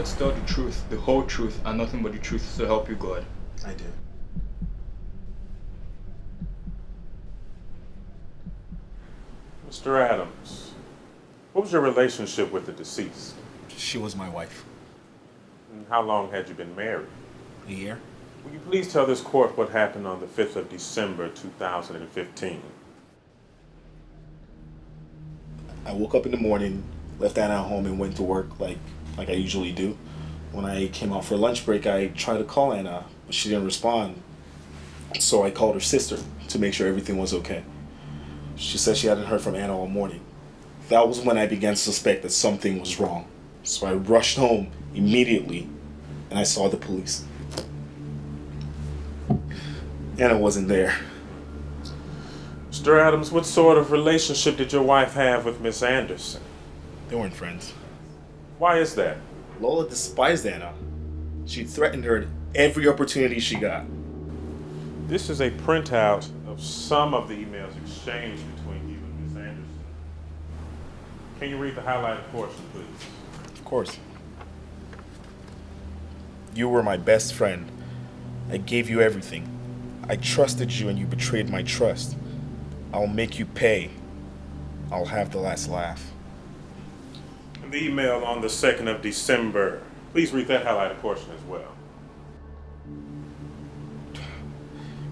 swear to tell the truth, the whole truth, and nothing but the truth, so help you God? I do. Mr. Adams, what was your relationship with the deceased? She was my wife. And how long had you been married? A year? Will you please tell this court what happened on the 5th of December, 2015? I woke up in the morning, left Anna at home, and went to work like I usually do. When I came out for lunch break, I tried to call Anna, but she didn't respond. So I called her sister to make sure everything was okay. She said she hadn't heard from Anna all morning. That was when I began to suspect that something was wrong. So I rushed home immediately, and I saw the police. Anna wasn't there. Mr. Adams, what sort of relationship did your wife have with Miss Anderson? They weren't friends. Why is that? Lola despised Anna. She threatened her at every opportunity she got. This is a printout of some of the emails exchanged between you and Miss Anderson. Can you read the highlighted portion, please? Of course. You were my best friend. I gave you everything. I trusted you and you betrayed my trust. I'll make you pay. I'll have the last laugh. And the email on the 2nd of December. Please read that highlighted portion as well.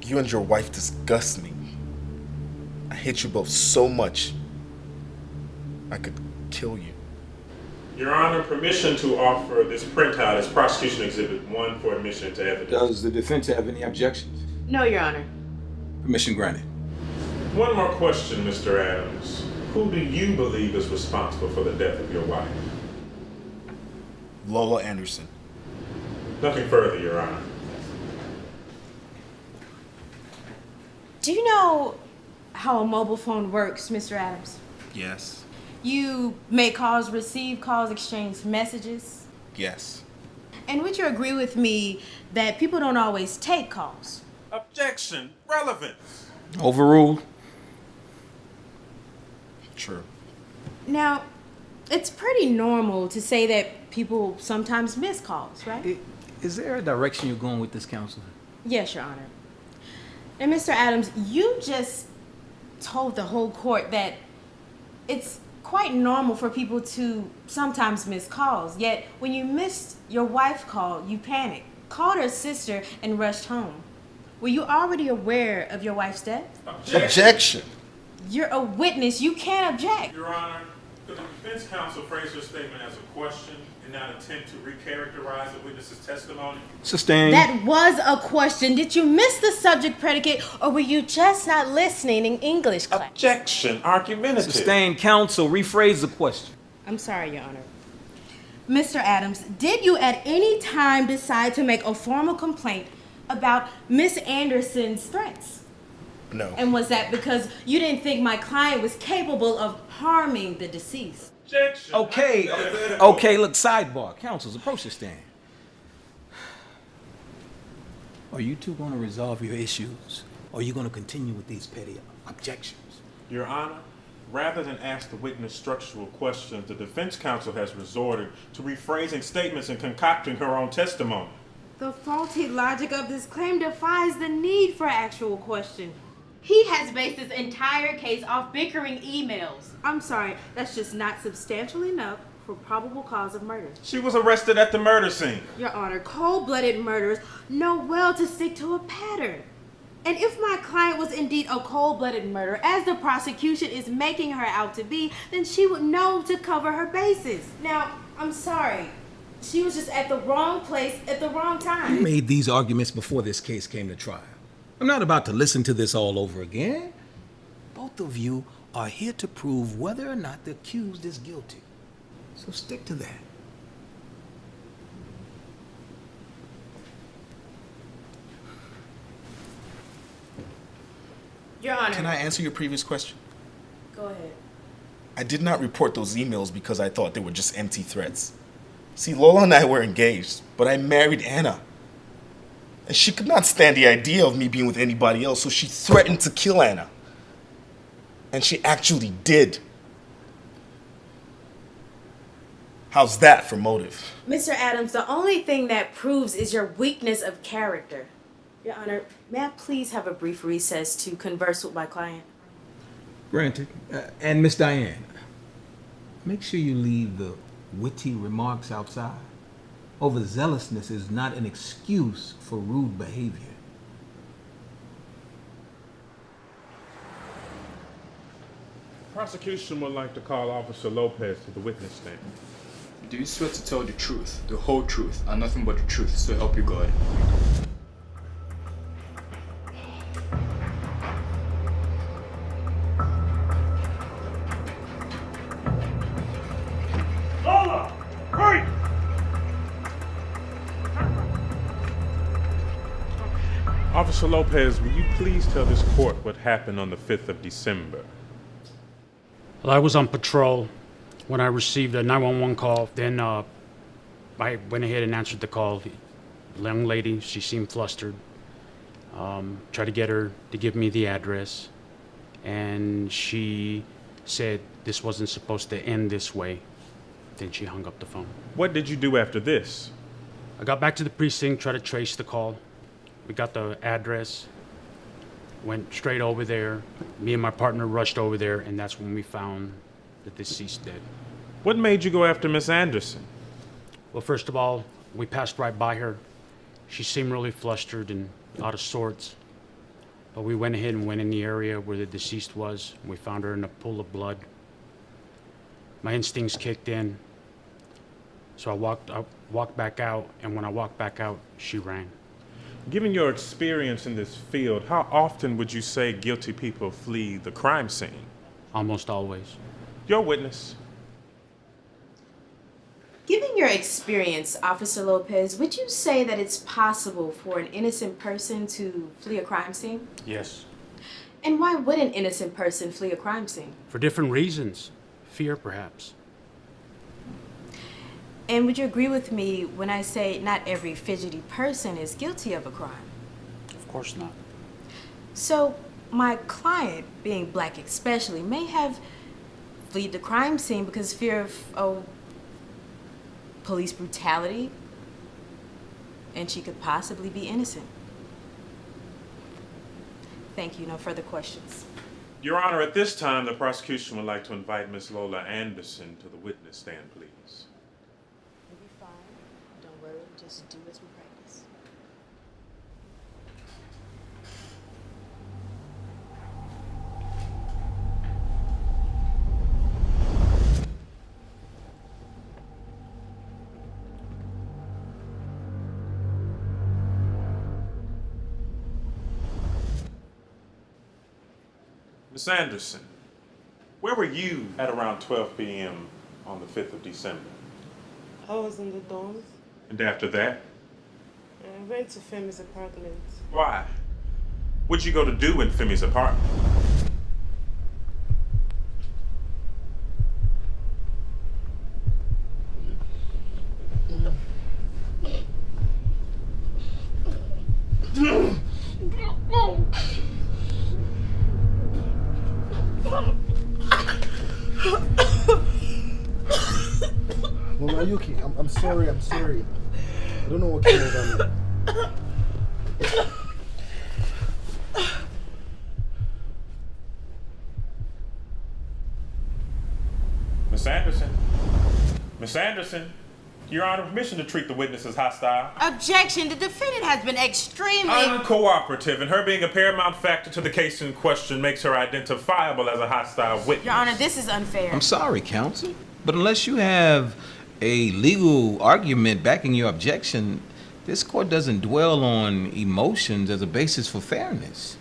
You and your wife disgust me. I hate you both so much. I could kill you. Your Honor, permission to offer this printout as Prosecution Exhibit 1 for admission to evidence. Does the defense have any objections? No, Your Honor. Permission granted. One more question, Mr. Adams. Who do you believe is responsible for the death of your wife? Lola Anderson. Nothing further, Your Honor. Do you know how a mobile phone works, Mr. Adams? Yes. You make calls, receive calls, exchange messages. Yes. And would you agree with me that people don't always take calls? Objection. Relevance. Overruled. True. Now, it's pretty normal to say that people sometimes miss calls, right? Is there a direction you're going with this, counsel? Yes, Your Honor. And Mr. Adams, you just told the whole court that it's quite normal for people to sometimes miss calls. Yet, when you missed your wife's call, you panicked, called her sister, and rushed home. Were you already aware of your wife's death? Objection. You're a witness. You can't object. Your Honor, could the defense counsel phrase your statement as a question and not attempt to recharacterize the witness's testimony? Sustained. That was a question. Did you miss the subject predicate, or were you just not listening in English class? Objection. Argumentative. Sustained, counsel. Rephrase the question. I'm sorry, Your Honor. Mr. Adams, did you at any time decide to make a formal complaint about Miss Anderson's threats? No. And was that because you didn't think my client was capable of harming the deceased? Objection. Okay, look, sidebar. Counsels, approach the stand. Are you two going to resolve your issues, or are you going to continue with these petty objections? Your Honor, rather than ask the witness structural questions, the defense counsel has resorted to rephrasing statements and concocting her own testimony. The faulty logic of this claim defies the need for actual question. He has based his entire case off bickering emails. I'm sorry, that's just not substantial enough for probable cause of murder. She was arrested at the murder scene. Your Honor, cold-blooded murderers know well to stick to a pattern. And if my client was indeed a cold-blooded murderer, as the prosecution is making her out to be, then she would know to cover her bases. Now, I'm sorry. She was just at the wrong place at the wrong time. You made these arguments before this case came to trial. I'm not about to listen to this all over again. Both of you are here to prove whether or not the accused is guilty. So stick to that. Your Honor. Can I answer your previous question? Go ahead. I did not report those emails because I thought they were just empty threats. See, Lola and I were engaged, but I married Anna. And she could not stand the idea of me being with anybody else, so she threatened to kill Anna. And she actually did. How's that for motive? Mr. Adams, the only thing that proves is your weakness of character. Your Honor, may I please have a brief recess to converse with my client? Granted. And Miss Diane, make sure you leave the witty remarks outside. Overzealousness is not an excuse for rude behavior. Prosecution would like to call Officer Lopez to the witness stand. Do you swear to tell the truth, the whole truth, and nothing but the truth, so help you God? Lola! Hurry! Officer Lopez, will you please tell this court what happened on the 5th of December? Well, I was on patrol when I received a 911 call. Then I went ahead and answered the call. The young lady, she seemed flustered. Tried to get her to give me the address. And she said this wasn't supposed to end this way. Then she hung up the phone. What did you do after this? I got back to the precinct, tried to trace the call. We got the address. Went straight over there. Me and my partner rushed over there, and that's when we found the deceased dead. What made you go after Miss Anderson? Well, first of all, we passed right by her. She seemed really flustered and out of sorts. But we went ahead and went in the area where the deceased was. We found her in a pool of blood. My instincts kicked in. So I walked back out, and when I walked back out, she ran. Given your experience in this field, how often would you say guilty people flee the crime scene? Almost always. Your witness. Given your experience, Officer Lopez, would you say that it's possible for an innocent person to flee a crime scene? Yes. And why would an innocent person flee a crime scene? For different reasons. Fear, perhaps. And would you agree with me when I say not every fidgety person is guilty of a crime? Of course not. So, my client, being black especially, may have fled the crime scene because fear of, police brutality, and she could possibly be innocent. Thank you. No further questions. Your Honor, at this time, the prosecution would like to invite Miss Lola Anderson to the witness stand, please. You'll be fine. Don't worry. Just do as we practice. Miss Anderson, where were you at around 12 p.m. on the 5th of December? I was in the dorms. And after that? I went to Femi's apartment. Why? What'd you go to do in Femi's apartment? Mama Yuki, I'm sorry. I don't know what came over me. Miss Anderson? Miss Anderson? Your Honor, permission to treat the witness as hostile. Objection! The defendant has been extremely Uncooperative, and her being a paramount factor to the case in question makes her identifiable as a hostile witness. Your Honor, this is unfair. I'm sorry, counsel, but unless you have a legal argument backing your objection, this court doesn't dwell on emotions as a basis for fairness.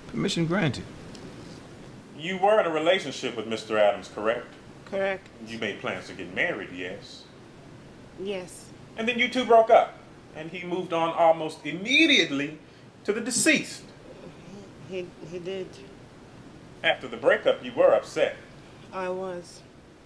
Permission granted. You were in a relationship with Mr. Adams, correct? Correct. You made plans to get married, yes? Yes. And then you two broke up, and he moved on almost immediately to the deceased. He did. After the breakup, you were upset. I was.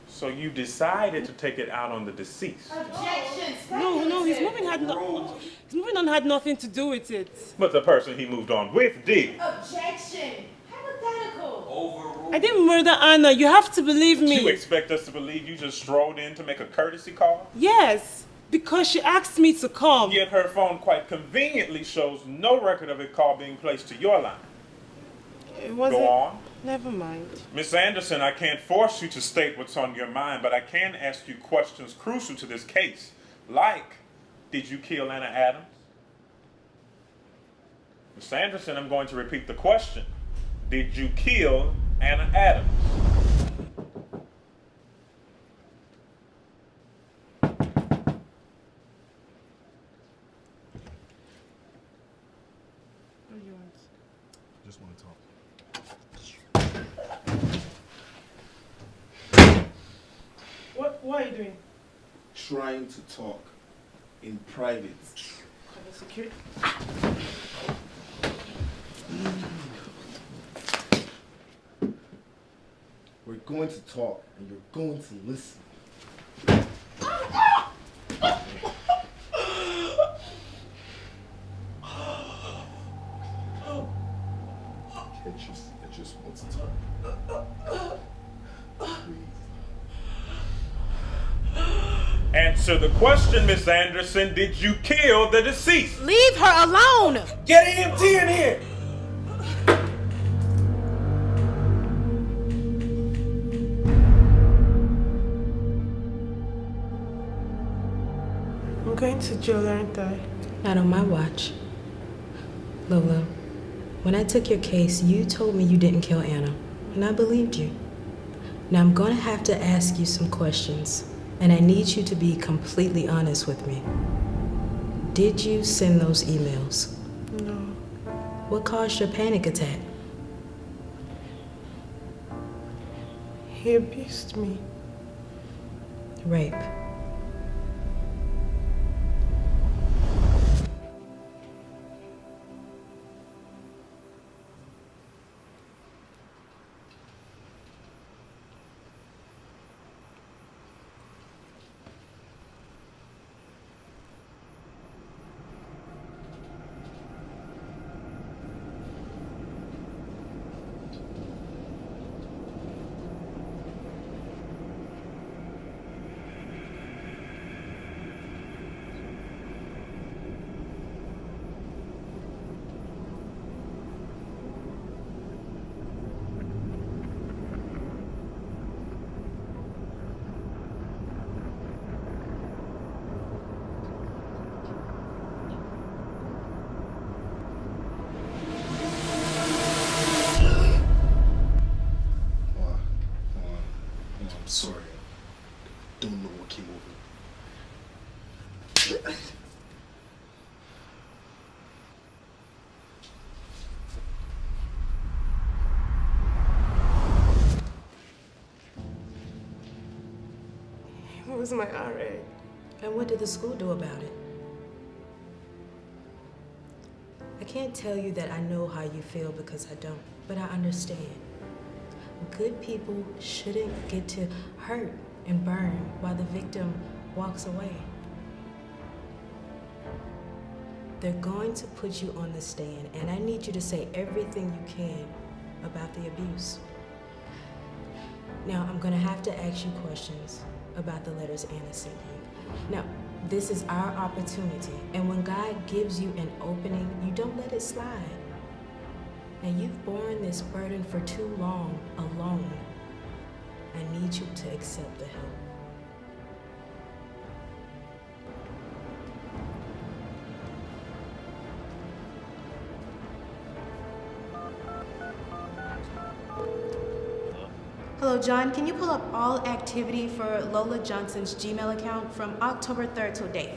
So you decided to take it out on the deceased. Objection! No, his moving on had nothing to do with it. But the person he moved on with did. Objection! Hypothetical! Overruled. I didn't murder Anna. You have to believe me. You expect us to believe you just strolled in to make a courtesy call? Yes, because she asked me to come. Yet her phone quite conveniently shows no record of a call being placed to your line. It wasn't. Go on. Never mind. Miss Anderson, I can't force you to state what's on your mind, but I can ask you questions crucial to this case. Like, did you kill Anna Adams? Miss Anderson, I'm going to repeat the question. Did you kill Anna Adams? What do you want? Just want to talk. What are you doing? Trying to talk in private. Security. We're going to talk, and you're going to listen. Can't you see I just want to talk? Answer the question, Miss Anderson. Did you kill the deceased? Leave her alone! Get EMT in here! I'm going to jail, aren't I? Not on my watch. Lola, when I took your case, you told me you didn't kill Anna, and I believed you. Now I'm going to have to ask you some questions, and I need you to be completely honest with me. Did you send those emails? No. What caused your panic attack? He abused me. Rape. I'm sorry. I don't know what came over me. He was my RA. And what did the school do about it? I can't tell you that I know how you feel because I don't, but I understand. Good people shouldn't get to hurt and burn while the victim walks away. They're going to put you on the stand, and I need you to say everything you can about the abuse. Now, I'm going to have to ask you questions about the letters Anna sent you. Now, this is our opportunity, and when God gives you an opening, you don't let it slide. Now, you've borne this burden for too long alone. I need you to accept the help. Hello, John. Can you pull up all activity for Lola Johnson's Gmail account from October 3rd till date?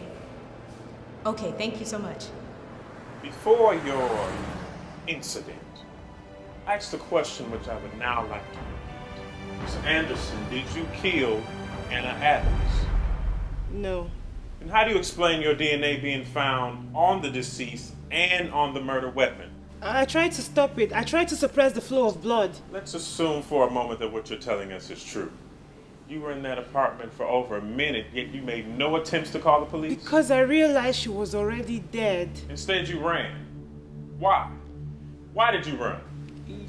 Okay, thank you so much. Before your incident, ask the question which I would now like to repeat. Ms. Anderson, did you kill Anna Adams? No. And how do you explain your DNA being found on the deceased and on the murder weapon? I tried to stop it. I tried to suppress the flow of blood. Let's assume for a moment that what you're telling us is true. You were in that apartment for over a minute, yet you made no attempts to call the police? Because I realized she was already dead. Instead, you ran. Why? Why did you run?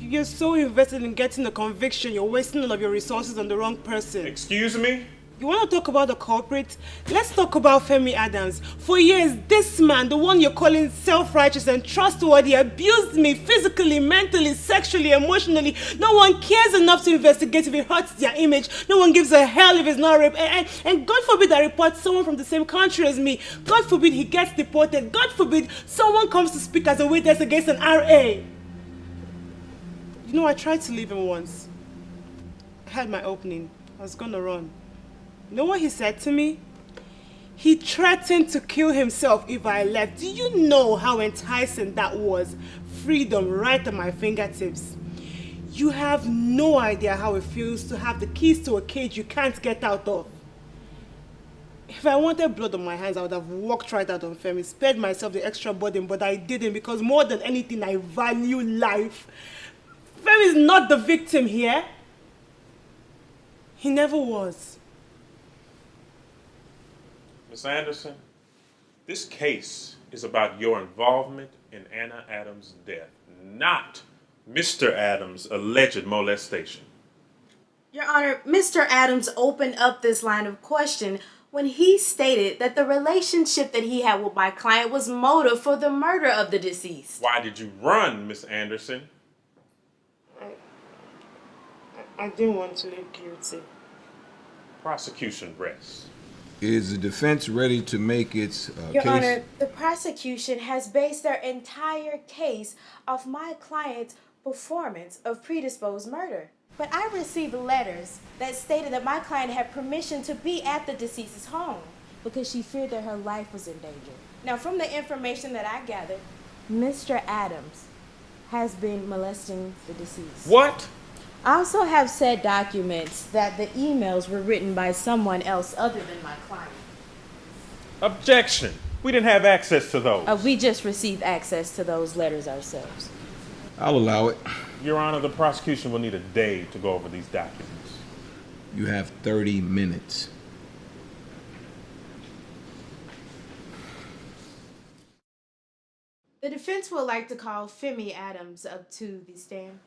You're so invested in getting a conviction, you're wasting all of your resources on the wrong person. Excuse me? You want to talk about the culprit? Let's talk about Femi Adams. For years, this man, the one you're calling self-righteous and trustworthy, abused me physically, mentally, sexually, emotionally. No one cares enough to investigate if it hurts their image. No one gives a hell if it's not rape. And God forbid I report someone from the same country as me. God forbid he gets deported. God forbid someone comes to speak as a witness against an RA. You know, I tried to leave him once. I had my opening. I was gonna run. You know what he said to me? He threatened to kill himself if I left. Do you know how enticing that was? Freedom right at my fingertips. You have no idea how it feels to have the keys to a cage you can't get out of. If I wanted blood on my hands, I would have walked right out on Femi, spared myself the extra burden, but I didn't because more than anything, I value life. Femi is not the victim here. He never was. Miss Anderson, this case is about your involvement in Anna Adams' death, not Mr. Adams' alleged molestation. Your Honor, Mr. Adams opened up this line of question when he stated that the relationship that he had with my client was motive for the murder of the deceased. Why did you run, Miss Anderson? I didn't want to live guilty. Prosecution rests. Is the defense ready to make its Your case? Honor, the prosecution has based their entire case off my client's performance of predisposed murder. But I received letters that stated that my client had permission to be at the deceased's home because she feared that her life was in danger. Now, from the information that I gathered, Mr. Adams has been molesting the deceased. What? I also have said documents that the emails were written by someone else other than my client. Objection. We didn't have access to those. We just received access to those letters ourselves. I'll allow it. Your Honor, the prosecution will need a day to go over these documents. You have 30 minutes. The defense would like to call Femi Adams up to the stand.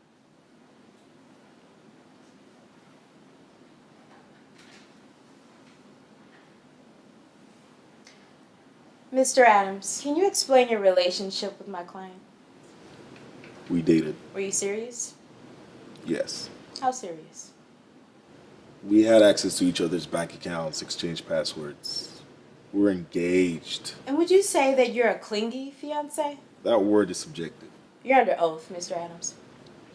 Mr. Adams, can you explain your relationship with my client? We dated. Were you serious? Yes. How serious? We had access to each other's bank accounts, exchanged passwords. We're engaged. And would you say that you're a clingy fiancé? That word is subjective. You're under oath, Mr. Adams.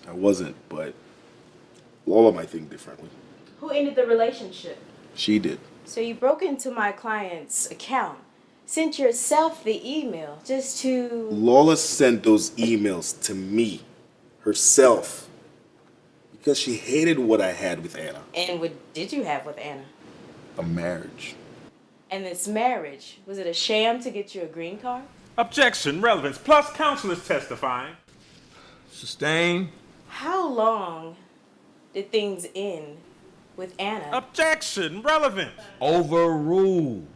I wasn't, but Lola might think differently. Who ended the relationship? She did. So you broke into my client's account, sent yourself the email just to... Lola sent those emails to me, herself, because she hated what I had with Anna. And what did you have with Anna? A marriage. And this marriage, was it a sham to get you a green card? Objection. Relevance. Plus counsel is testifying. Sustain. How long did things end with Anna? Objection. Relevant. Overruled.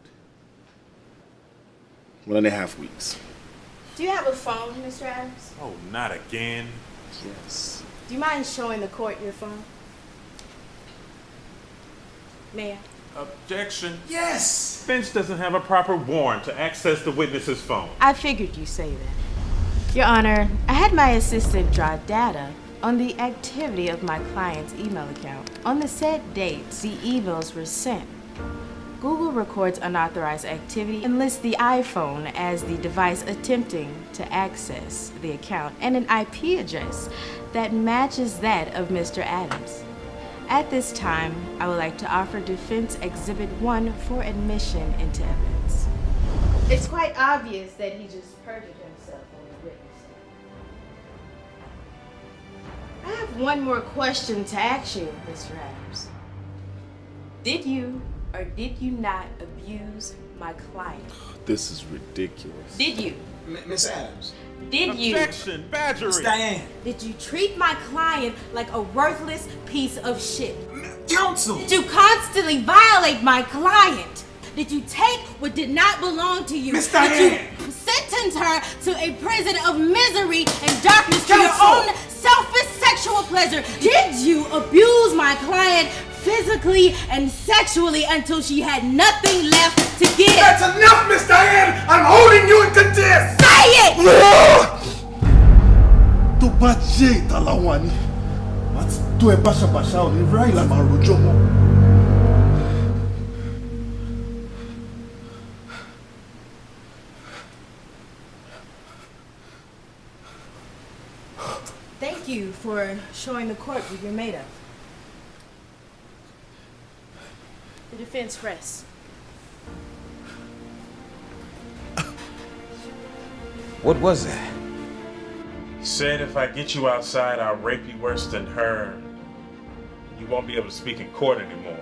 1.5 weeks. Do you have a phone, Mr. Adams? Oh, not again. Yes. Do you mind showing the court your phone? May I? Objection. Yes. Finch doesn't have a proper warrant to access the witness's phone. I figured you'd say that. Your Honor, I had my assistant draw data on the activity of my client's email account. On the said dates, the emails were sent. Google records unauthorized activity and lists the iPhone as the device attempting to access the account and an IP address that matches that of Mr. Adams. At this time, I would like to offer Defense Exhibit 1 for admission into evidence. It's quite obvious that he just perjured himself on the witness stand. I have one more question to ask you, Mr. Adams. Did you or did you not abuse my client? This is ridiculous. Did you? Miss Adams. Did you? Objection. Badgery. Miss Diane. Did you treat my client like a worthless piece of shit? Counsel. Did you constantly violate my client? Did you take what did not belong to you? Miss Did Diane. you sentence her to a prison of misery and darkness to your Counsel. own selfish sexual my client physically and sexually until she had nothing left to give. That's enough, Miss Diane! I'm holding you in contempt! Say it! Tó bá jẹ́ ìtàláwọ̀ ni, màá ti tó ẹ báṣabàṣá ò ní ráì là máa rojọ́ mọ́. Thank you for showing the court what you're made of. The defense rests. What was that? He said if I get you outside, I'll rape you worse than her. You won't be able to speak in court anymore.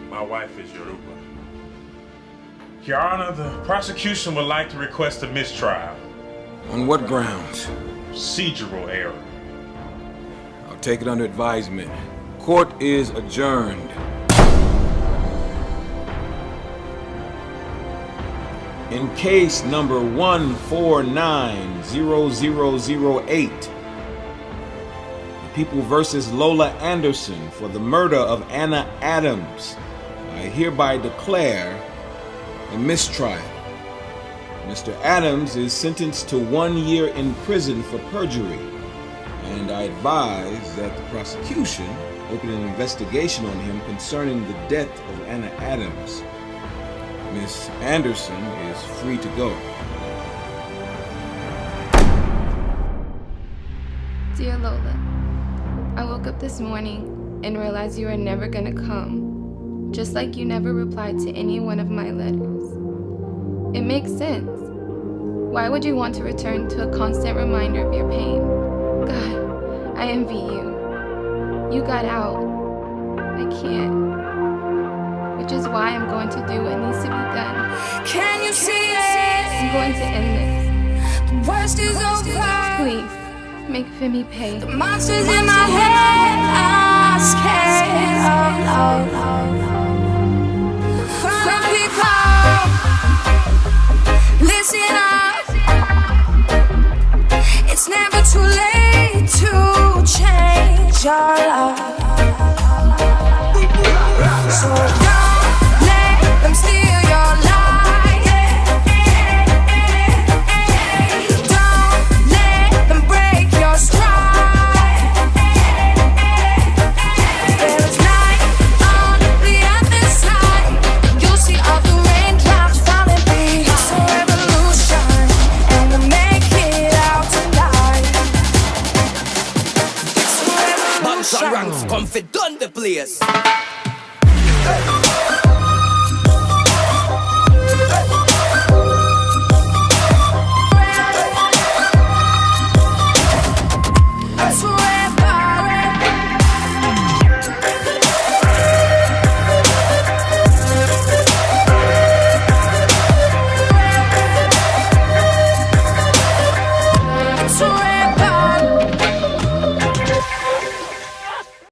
My wife is Yoruba. Your Honor, the prosecution would like to request a mistrial. On what grounds? Procedural error. I'll take it under advisement. Court is adjourned. In case number 1490008, the People versus Lola Anderson for the murder of Anna Adams, I hereby declare a mistrial. Mr. Adams is sentenced to 1 year in prison for perjury, and I advise that the prosecution open an investigation on him concerning the death of Anna Adams. Miss Anderson is free to go. Dear Lola, I woke up this morning and realized you were never gonna come, just like you never replied to any one of my letters. It makes sense. Why would you want to return to a constant reminder of your pain? God, I envy you. You got out. I can't. Which is why I'm going to do what needs to be done. Can you see it? I'm going to end this. The worst is over. Please, make Femi pay. The monsters in my head are scared of love. From people, listen up. It's never too late to change your life. So don't let them steal your life. Don't let them break your stride. There is light on the other side. You'll see all the raindrops falling through. It's a revolution, and we'll make it out tonight. It's a revolution. Come fit done the place. Hey.